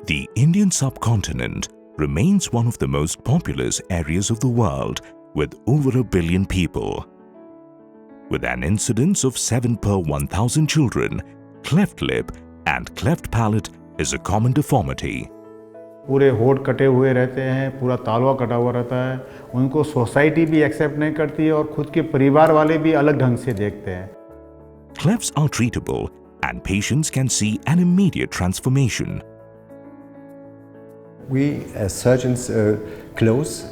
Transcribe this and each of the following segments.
The Indian subcontinent remains one of the most populous areas of the world with over 1 billion people. With an incidence of 7 per 1,000 children, cleft lip and cleft palate is a common deformity. पूरे होठ कटे हुए रहते हैं, पूरा तालवा कटा हुआ रहता है, उनको सोसाइटी भी एक्सेप्ट नहीं करती है और खुद के परिवार वाले भी अलग ढंग से देखते हैं. Clefts are treatable and patients can see an immediate transformation. We as surgeons close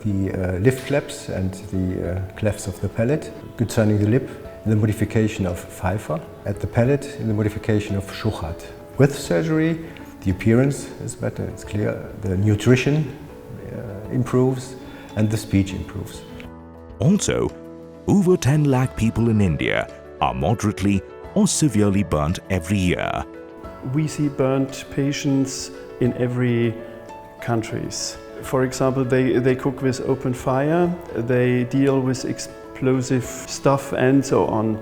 the lift flaps and the clefts of the palate concerning the lip in the modification of Pfeiffer, at the palate in the modification of Schuchart. With surgery, the appearance is better, it's clear, the nutrition improves and the speech improves. Also, over 10 lakh people in India are moderately or severely burnt every year. We see burnt patients in every countries. For example, they cook with open fire, they deal with explosive stuff and so on.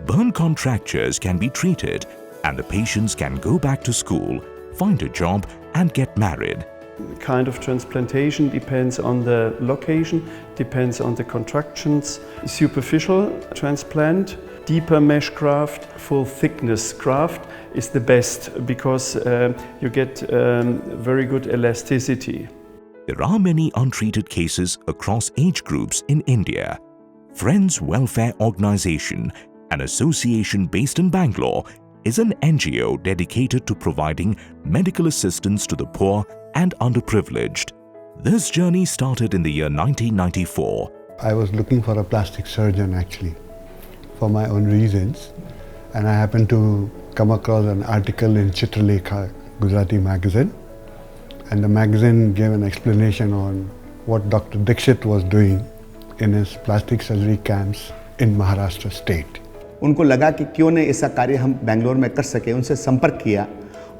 Burn contractures can be treated and the patients can go back to school, find a job and get married. The kind of transplantation depends on the location, depends on the contractions. Superficial transplant, deeper mesh graft, full thickness graft is the best because you get very good elasticity. There are many untreated cases across age groups in India. Friends Welfare Organization, an association based in Bangalore, is an NGO dedicated to providing medical assistance to the poor and underprivileged. This journey started in the year 1994. I was looking for a plastic surgeon actually, for my own reasons, and I happened to come across an article in Chitralekha, Gujarati magazine, and the magazine gave an explanation on what Dr. Dixit was doing in his plastic surgery camps in Maharashtra state. उनको लगा कि क्यों न ऐसा कार्य हम बेंगलोर में कर सके, उनसे संपर्क किया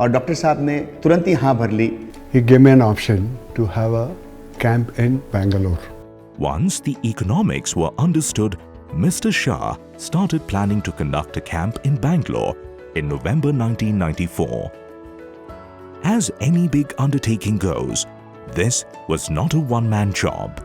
और डॉक्टर साहब ने तुरंत ही हाँ भर ली. He gave me an option to have a camp in Bangalore. Once the economics were understood, Mr. Shah started planning to conduct a camp in Bangalore in November 1994. As any big undertaking goes, this was not a one-man job.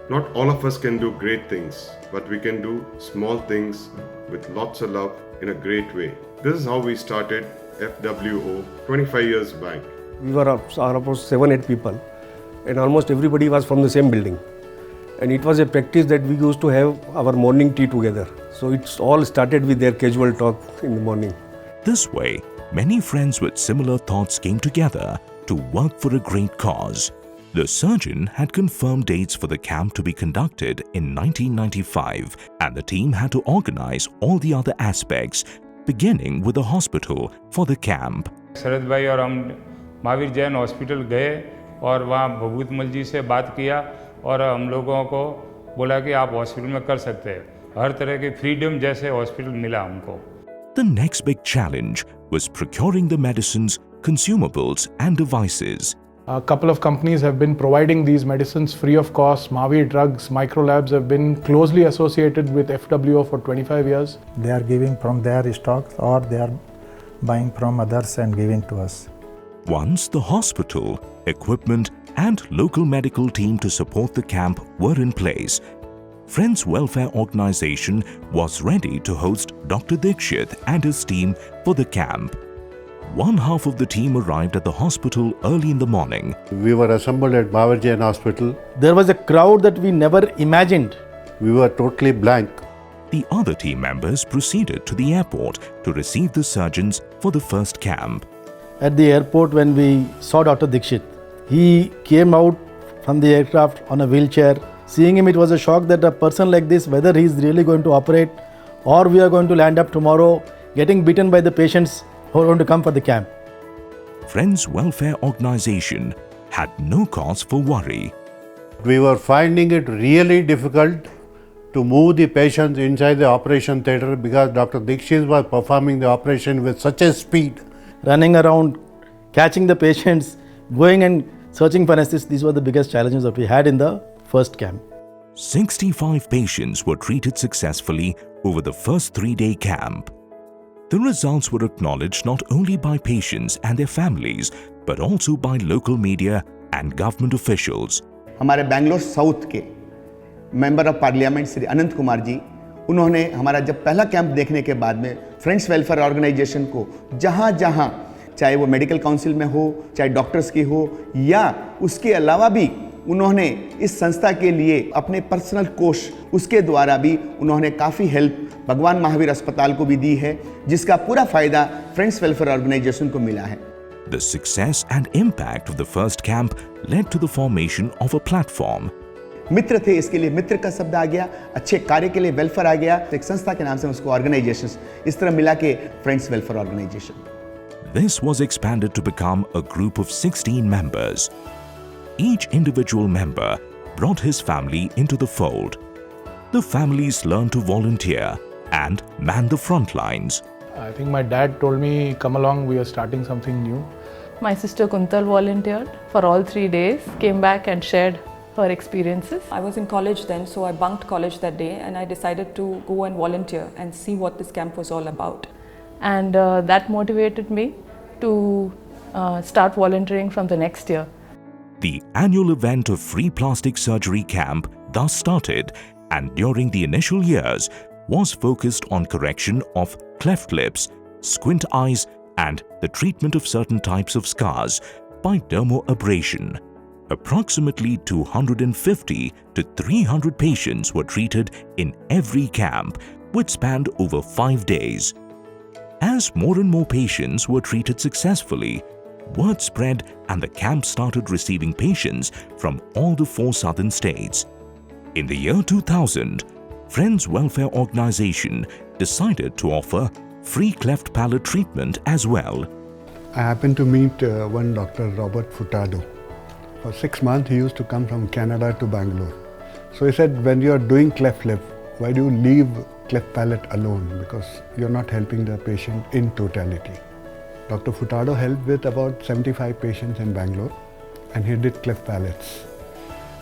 Not all of us can do great things, but we can do small things with lots of love in a great way. This is how we started FWO 25 years back. We were about 7-8 people and almost everybody was from the same building. And it was a practice that we used to have our morning tea together. So it's all started with their casual talk in the morning. This way, many friends with similar thoughts came together to work for a great cause. The surgeon had confirmed dates for the camp to be conducted in 1995 and the team had to organize all the other aspects, beginning with the hospital for the camp. शरद भाई और हम Mahavir Jain hospital गए और वहाँ भभूत मल जी से बात किया और हम लोगों को बोला कि आप हॉस्पिटल में कर सकते हैं. हर तरह की फ्रीडम जैसे हॉस्पिटल मिला हमको. The next big challenge was procuring the medicines, consumables and devices. A couple of companies have been providing these medicines free of cost. Mahavir Drugs, Microlabs have been closely associated with FWO for 25 years. They are giving from their stocks or they are buying from others and giving to us. Once the hospital, equipment and local medical team to support the camp were in place, Friends Welfare Organization was ready to host Dr. Dixit and his team for the camp. One half of the team arrived at the hospital early in the morning. We were assembled at Mahavir Jain Hospital. There was a crowd that we never imagined. We were totally blank. The other team members proceeded to the airport to receive the surgeons for the first camp. At the airport, when we saw Dr. Dixit, he came out from the aircraft on a wheelchair. Seeing him, it was a shock that a person like this, whether he is really going to operate or we are going to land up tomorrow getting beaten by the patients who are going to come for the camp. Friends Welfare Organization had no cause for worry. We were finding it really difficult to move the patients inside the operation theatre because Dr. Dixit was performing the operation with such a speed. Running around, catching the patients, going and searching for anesthesia, these were the biggest challenges that we had in the first camp. 65 patients were treated successfully over the first 3-day camp. The results were acknowledged not only by patients and their families, but also by local media and government officials. हमारे Bangalore south के member of parliament Shri अनंत कुमार जी, उन्होंने हमारा जब पहला camp देखने के बाद में फ्रेंड्स वेलफेयर ऑर्गेनाइजेशन को जहाँ जहाँ, चाहे वो मेडिकल काउंसिल में हो, चाहे डॉक्टर्स की हो, या उसके अलावा भी उन्होंने इस संस्था के लिए अपने पर्सनल कोष, उसके द्वारा भी उन्होंने काफ़ी हेल्प भगवान महावीर अस्पताल को भी दी है, जिसका पूरा फ़ायदा फ्रेंड्स वेलफेयर ऑर्गेनाइजेशन को मिला है. The success and impact of the first camp led to the formation of a platform. मित्र थे, इसके लिए मित्र का शब्द आ गया, अच्छे कार्य के लिए वेलफेयर आ गया, एक संस्था के नाम से उसको ऑर्गेनाइजेशन, इस तरह मिला के friends welfare organisation. This was expanded to become a group of 16 members. Each individual member brought his family into the fold. The families learned to volunteer and man the front lines. I think my dad told me, come along, we are starting something new. My sister Kuntal volunteered for all 3 days, came back and shared her experiences. I was in college then, so I bunked college that day and I decided to go and volunteer and see what this camp was all about. And that motivated me to start volunteering from the next year. The annual event of Free Plastic Surgery Camp thus started, and during the initial years was focused on correction of cleft lips, squint eyes, and the treatment of certain types of scars by dermoabrasion. Approximately 250 to 300 patients were treated in every camp, which spanned over 5 days. As more and more patients were treated successfully, word spread and the camp started receiving patients from all the 4 southern states. In the year 2000, Friends Welfare Organization decided to offer free cleft palate treatment as well. I happened to meet one Dr. Robert Furtado. For 6 months he used to come from Canada to Bangalore. So he said, when you are doing cleft lip, why do you leave cleft palate alone? Because you're not helping the patient in totality. Dr. Furtado helped with about 75 patients in Bangalore, and he did cleft palates.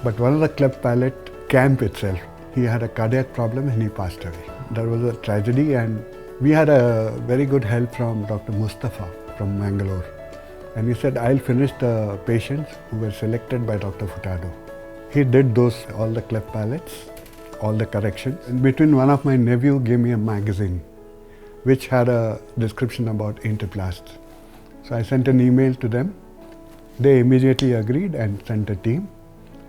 But one of the cleft palate camp itself, he had a cardiac problem and he passed away. That was a tragedy, and we had a very good help from Dr. Mustafa from Mangalore. And he said, I'll finish the patients who were selected by Dr. Furtado. He did all the cleft palates, all the corrections. In between, one of my nephew gave me a magazine which had a description about Interplast. So I sent an email to them. They immediately agreed and sent a team.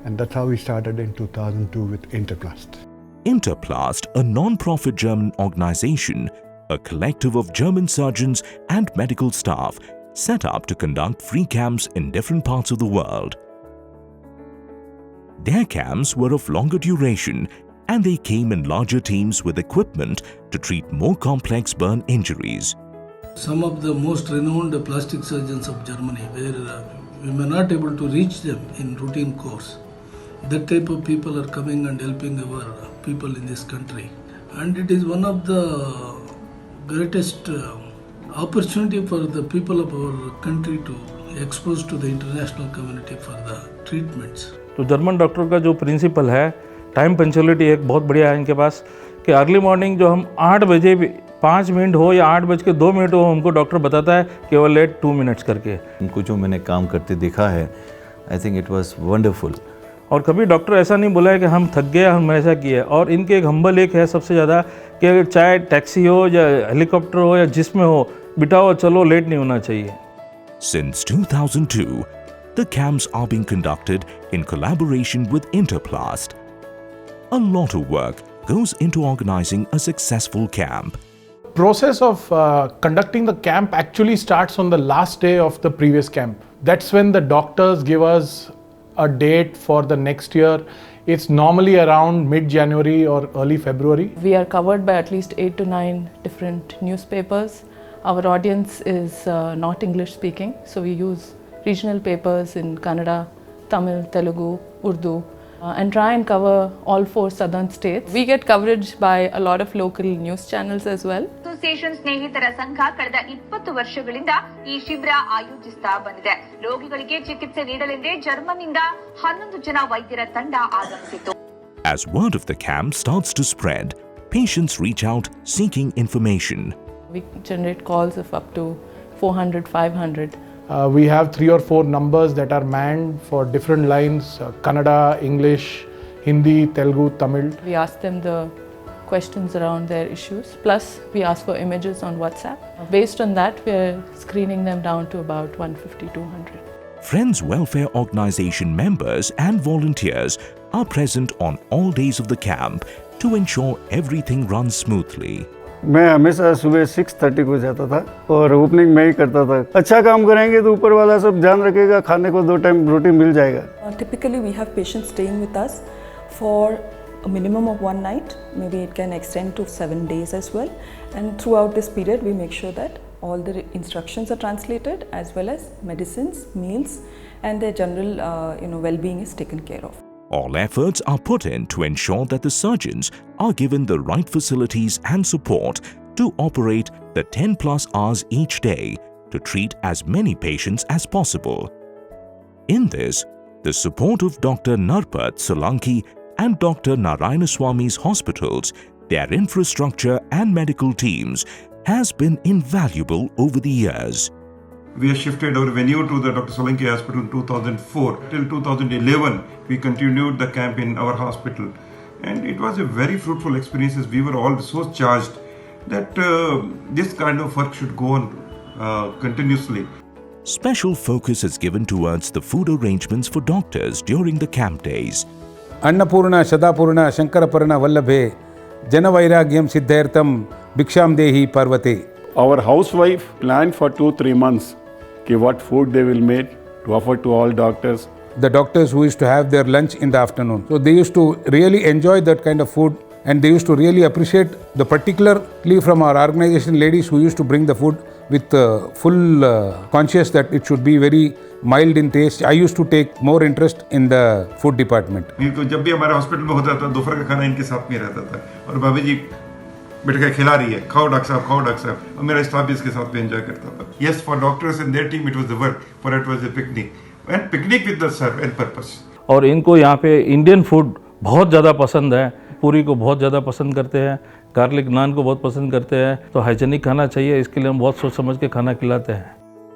And that's how we started in 2002 with Interplast. Interplast, a non-profit German organization, a collective of German surgeons and medical staff, set up to conduct free camps in different parts of the world. Their camps were of longer duration, and they came in larger teams with equipment to treat more complex burn injuries. Some of the most renowned plastic surgeons of Germany, where we were not able to reach them in routine course. That type of people are coming and helping our people in this country. And it is one of the greatest opportunity for the people of our country to expose to the international community for the treatments. तो German doctor का जो principal है, time punctuality एक बहुत बढ़िया है इनके पास, कि अर्ली मॉर्निंग जो हम 8 बजे 5 मिनट हो या 8:02 हो, हमको डॉक्टर बताता है केवल लेट 2 मिनट्स करके. उनको जो मैंने काम करते देखा है, I think it was wonderful. और कभी डॉक्टर ऐसा नहीं बोला है कि हम थक गए, हम ऐसा किए. और इनके एक हम्बल एक है सबसे ज़्यादा, कि चाहे टैक्सी हो या हेलीकॉप्टर हो या जिसमें हो, बिठाओ चलो, लेट नहीं होना चाहिए. Since 2002, the camps are being conducted in collaboration with Interplast. A lot of work goes into organizing a successful camp. Process of conducting the camp actually starts on the last day of the previous camp. That's when the doctors give us a date for the next year. It's normally around mid-January or early February. We are covered by at least 8 to 9 different newspapers. Our audience is not English speaking, so we use regional papers in Kannada, Tamil, Telugu, Urdu, and try and cover all 4 southern states. We get coverage by a lot of local news channels as well. Association ಸ್ನೇಹಿತರ ಸಂಘ ಕಳೆದ 20 ವರ್ಷಗಳಿಂದ ಈ ಶಿಬಿರ ಆಯೋಜಿಸ್ತಾ ಬಂದಿದೆ. ರೋಗಿಗಳಿಗೆ ಚಿಕಿತ್ಸೆ ನೀಡಲೆಂದೇ ಜರ್ಮನಿಯಿಂದ 11 ಜನ ವೈದ್ಯರ ತಂಡ ಆಗಮಿಸಿತು. As word of the camp starts to spread, patients reach out seeking information. We generate calls of up to 400, 500. We have 3 or 4 numbers that are manned for different lines, Kannada, English, Hindi, Telugu, Tamil. We ask them the questions around their issues. Plus, we ask for images on WhatsApp. Based on that, we are screening them down to about 150, 200. Friends Welfare Organization members and volunteers are present on all days of the camp to ensure everything runs smoothly. मैं हमेशा सुबह 6:30 को जाता था और opening मैं ही करता था। अच्छा काम करेंगे तो ऊपर वाला सब ध्यान रखेगा, खाने को 2 टाइम रोटी मिल जाएगा। Typically we have patients staying with us for a minimum of 1 night, maybe it can extend to 7 days as well, and throughout this period we make sure that all the instructions are translated as well as medicines, meals and their general well-being is taken care of. All efforts are put in to ensure that the surgeons are given the right facilities and support to operate the 10+ hours each day to treat as many patients as possible. In this, the support of Dr. Narpat Solanki and Dr. Narayanaswamy's hospitals, their infrastructure and medical teams has been invaluable over the years. We have shifted our venue to the Dr. Solanki Hospital in 2004. Till 2011, we continued the camp in our hospital. And it was a very fruitful experience. We were all so charged that this kind of work should go on continuously. Special focus is given towards the food arrangements for doctors during the camp days. Annapurna Shadapurna Shankaraparna Vallabhe Janavairagyam Siddhartham Bhiksham Dehi Parvate. Our housewife planned for 2-3 months what food they will make to offer to all doctors. The doctors who used to have their lunch in the afternoon. So they used to really enjoy that kind of food and they used to really appreciate the particularly from our organization ladies who used to bring the food with full conscious that it should be very mild in taste. I used to take more interest in the food department. जब भी हमारे hospital में होता था दोपहर का खाना इनके साथ में रहता था और भाभी जी बैठ के खिला रही है, खाओ डॉक्टर साहब, खाओ डॉक्टर साहब, और मेरा स्टाफ भी इसके साथ में एंजॉय करता था. Yes, for doctors and their team it was the work, for it was a picnic, and picnic with the serve and purpose. और इनको यहाँ पे इंडियन फूड बहुत ज़्यादा पसंद है, पूरी को बहुत ज़्यादा पसंद करते हैं, गार्लिक नान को बहुत पसंद करते हैं, तो हाइजेनिक खाना चाहिए, इसके लिए हम बहुत सोच समझ के खाना खिलाते हैं.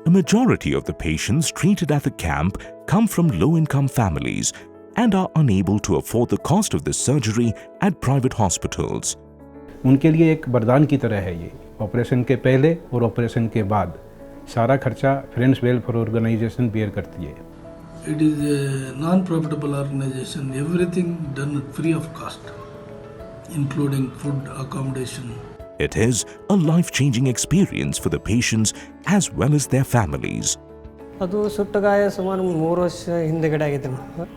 A majority of the patients treated at the camp come from low-income families and are unable to afford the cost of this surgery at private hospitals. उनके लिए एक वरदान की तरह है ये. ऑपरेशन के पहले और ऑपरेशन के बाद सारा खर्चा फ्रेंड्स वेलफेयर ऑर्गेनाइजेशन बेयर करती है. It is a non-profitable organization. Everything done free of cost, including food, accommodation. It is a life-changing experience for the patients as well as their families. ಅದು ಸುಟ್ಟ ಗಾಯ ಸುಮಾರು 3 ವರ್ಷ ಹಿಂದೆಗಡೆ ಆಗಿತ್ತು.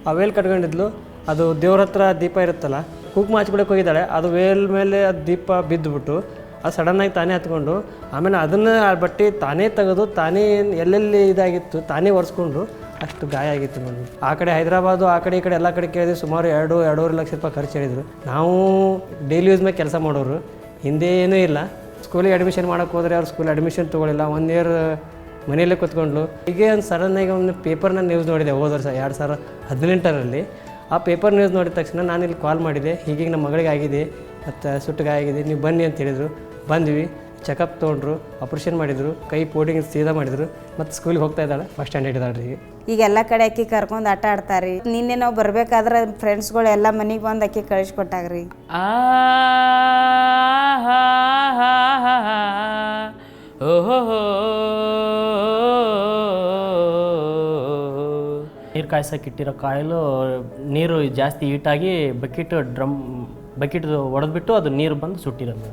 ಆ ವೇಲ್ ಕಟ್ಕೊಂಡಿದ್ಲು, ಅದು ದೇವ್ರ ಹತ್ರ ದೀಪ ಇರುತ್ತಲ್ಲ, ಕುಂಕುಮ ಹಚ್ಬಿಡಕ್ಕೆ ಹೋಗಿದ್ದಾಳೆ, ಅದು ವೇಲ್ ಮೇಲೆ ಅದು ದೀಪ ಬಿದ್ದುಬಿಟ್ಟು ಅದು ಸಡನ್ನಾಗಿ ತಾನೇ ಹತ್ಕೊಂಡು ಆಮೇಲೆ ಅದನ್ನು ಆ ಬಟ್ಟೆ ತಾನೇ ತೆಗೆದು ತಾನೇ ಎಲ್ಲೆಲ್ಲಿ ಇದಾಗಿತ್ತು ತಾನೇ ಒರೆಸ್ಕೊಂಡು ಅಷ್ಟು ಗಾಯ ಆಗಿತ್ತು ನೋಡಿ. ಆ ಕಡೆ ಹೈದರಾಬಾದು ಆ ಕಡೆ ಈ ಕಡೆ ಎಲ್ಲ ಕಡೆ ಕೇಳಿದ್ವಿ, ಸುಮಾರು 2-2.5 ಲಕ್ಷ ರೂಪಾಯಿ ಖರ್ಚು ಹೇಳಿದರು. ನಾವು ಡೈಲಿ ಯೂಸ್ ಮೇಲೆ ಕೆಲಸ ಮಾಡೋರು, ಹಿಂದೆ ಏನೂ ಇಲ್ಲ. ಸ್ಕೂಲಿಗೆ ಅಡ್ಮಿಷನ್ ಮಾಡೋಕ್ಕೆ ಹೋದರೆ ಅವ್ರು ಸ್ಕೂಲ್ ಅಡ್ಮಿಷನ್ ತೊಗೊಳಿಲ್ಲ, 1 ಇಯರ್ ಮನೆಯಲ್ಲೇ ಕೂತ್ಕೊಂಡ್ಲು. ಹೀಗೆ ಒಂದು ಸಡನ್ನಾಗಿ ಒಂದು ಪೇಪರ್ನ ನ್ಯೂಸ್ ನೋಡಿದೆ ಹೋದ ವರ್ಷ 2018ರಲ್ಲಿ. ಆ ಪೇಪರ್ ನ್ಯೂಸ್ ನೋಡಿದ ತಕ್ಷಣ ನಾನು ಇಲ್ಲಿ ಕಾಲ್ ಮಾಡಿದೆ, ಹೀಗೆ ನಮ್ಮ ಮಗಳಿಗೆ ಆಗಿದೆ ಮತ್ತು ಸುಟ್ಟು ಗಾಯ ಆಗಿದೆ, ನೀವು ಬನ್ನಿ ಅಂತ ಹೇಳಿದರು. ಬಂದ್ವಿ, ಚೆಕಪ್ ತೊಗೊಂಡ್ರು, ಆಪ್ರೇಷನ್ ಮಾಡಿದರು, ಕೈ ಪೋಡಿಂಗ್ ಸೀದಾ ಮಾಡಿದರು, ಮತ್ತು ಸ್ಕೂಲಿಗೆ ಹೋಗ್ತಾ ಇದ್ದಾಳೆ, ಫಸ್ಟ್ ಸ್ಟ್ಯಾಂಡರ್ಡ್ ಇದ್ದಾಳೆ. ಈಗ ಎಲ್ಲ ಕಡೆ ಅಕ್ಕಿ ಕರ್ಕೊಂಡು ಆಟ ಆಡ್ತಾರೆ. ನಿನ್ನೆ ನಾವು ಬರಬೇಕಾದ್ರೆ ಫ್ರೆಂಡ್ಸ್ಗಳು ಎಲ್ಲ ಮನೆಗೆ ಬಂದು ಅಕ್ಕಿ ಕಳಿಸ್ಕೊಟ್ಟಾಗ್ರಿ. ನೀರು ಕಾಯ್ಸಕ್ಕೆ ಇಟ್ಟಿರೋ ಕಾಯಿಲು ನೀರು ಜಾಸ್ತಿ ಹೀಟಾಗಿ ಬಕೆಟ್ ಒಡೆದ್ಬಿಟ್ಟು ಅದು ನೀರು ಬಂದು ಸುಟ್ಟಿರೋದು.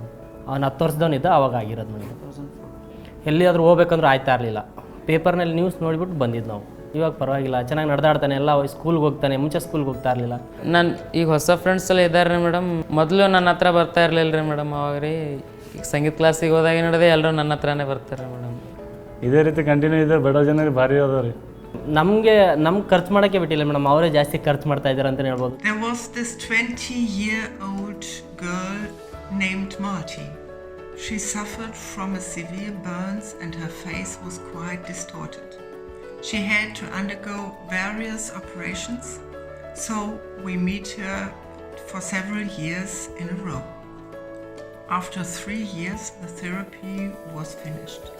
ಅವ್ನು 10 ವರ್ಷದವನಿದ್ದ ಅವಾಗ ಆಗಿರೋದು ನನಗೆ. ಎಲ್ಲಿಯಾದರೂ ಹೋಗ್ಬೇಕಂದ್ರೆ ಆಯ್ತಾ ಇರಲಿಲ್ಲ. ಪೇಪರ್ನಲ್ಲಿ ನ್ಯೂಸ್ ನೋಡಿಬಿಟ್ಟು ಬಂದಿದ್ದು ನಾವು. ಇವಾಗ ಪರವಾಗಿಲ್ಲ, ಚೆನ್ನಾಗಿ ನಡೆದಾಡ್ತಾನೆ, ಎಲ್ಲ ಸ್ಕೂಲ್ಗೆ ಹೋಗ್ತಾನೆ. ಮುಂಚೆ ಸ್ಕೂಲ್ಗೆ ಹೋಗ್ತಾ ಇರಲಿಲ್ಲ. ನಾನು ಈಗ ಹೊಸ ಫ್ರೆಂಡ್ಸ್ ಎಲ್ಲ ಇದ್ದಾರೆ ರೀ ಮೇಡಮ್. ಮೊದಲು ನನ್ನ ಹತ್ರ ಬರ್ತಾ ಇರಲಿಲ್ಲ ರೀ ಮೇಡಮ್. ಅವಾಗ ರೀ ಈಗ ಸಂಗೀತ ಕ್ಲಾಸಿಗೆ ಹೋದಾಗ ನೋಡಿದೆ ಎಲ್ಲರೂ ನನ್ನ ಹತ್ರನೇ ಬರ್ತಾರೆ ಮೇಡಮ್. ಇದೇ ರೀತಿ ಕಂಟಿನ್ಯೂ ಇದೆ. ಬಡ ಜನರಿಗೆ ಭಾರಿ ಅದ ರೀ. ನಮಗೆ ಖರ್ಚು ಮಾಡೋಕ್ಕೆ ಬಿಟ್ಟಿಲ್ಲ ಮೇಡಮ್, ಅವರೇ ಜಾಸ್ತಿ ಖರ್ಚು ಮಾಡ್ತಾ ಇದ್ದಾರೆ ಅಂತಲೇ ಹೇಳ್ಬೋದು. There was this 20-year-old girl named Marty. She suffered from a severe burns and her face was quite distorted. She had to undergo various operations, so we meet her for several years in a row. After 3 years, the therapy was finished.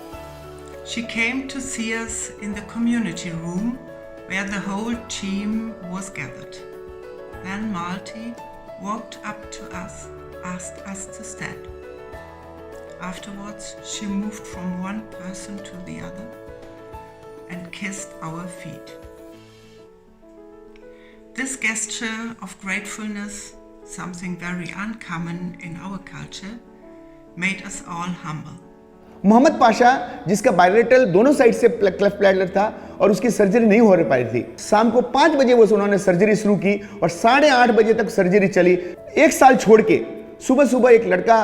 She came to see us in the community room where the whole team was gathered. Then Malti walked up to us, asked us to stand. Afterwards, she moved from one person to the other and kissed our feet. This gesture of gratefulness, something very uncommon in our culture, made us all humble. Mohammad Pasha, जिसका bilateral दोनों side से cleft peddler था और उसकी surgery नहीं हो पाई थी, शाम को 5 बजे वो उन्होंने सर्जरी शुरू की और 8:30 बजे तक सर्जरी चली। 1 साल छोड़ के सुबह सुबह एक लड़का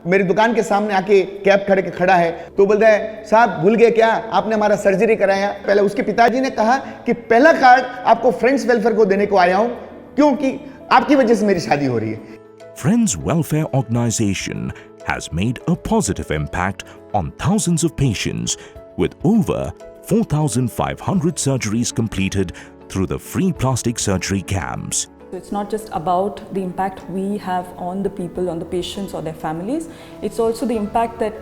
मेरी दुकान के सामने आके कैब खड़ा है, तो बोलता है साहब भूल गए क्या, आपने हमारा सर्जरी कराया। पहले उसके पिताजी ने कहा कि पहला कार्ड आपको फ्रेंड्स वेलफेयर को देने को आया हूं, क्योंकि आपकी वजह से मेरी शादी हो रही है। Friends Welfare Organization has made a positive impact on thousands of patients with over 4,500 surgeries completed through the free plastic surgery camps. So it's not just about the impact we have on the people, on the patients or their families, it's also the impact that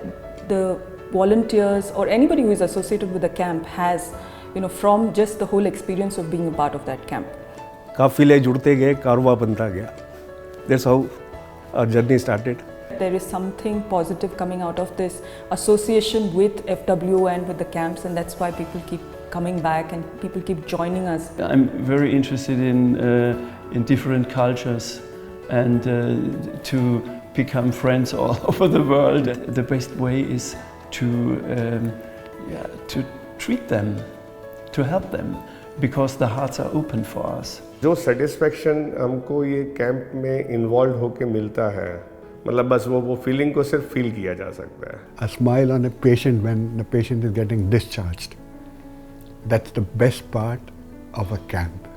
the volunteers or anybody who is associated with the camp has, from just the whole experience of being a part of that camp. काफिले जुड़ते गए, कारवां बनता गया. That's how our journey started. There is something positive coming out of this association with FW and with the camps, and that's why people keep coming back and people keep joining us. I'm very interested in different cultures and to become friends all over the world. The best way is to treat them, to help them, because the hearts are open for us. जो satisfaction हमको ये camp में involve होके मिलता है, मतलब बस वो फीलिंग को सिर्फ फील किया जा सकता है. A smile on a patient when the patient is getting discharged. That's the best part of a camp.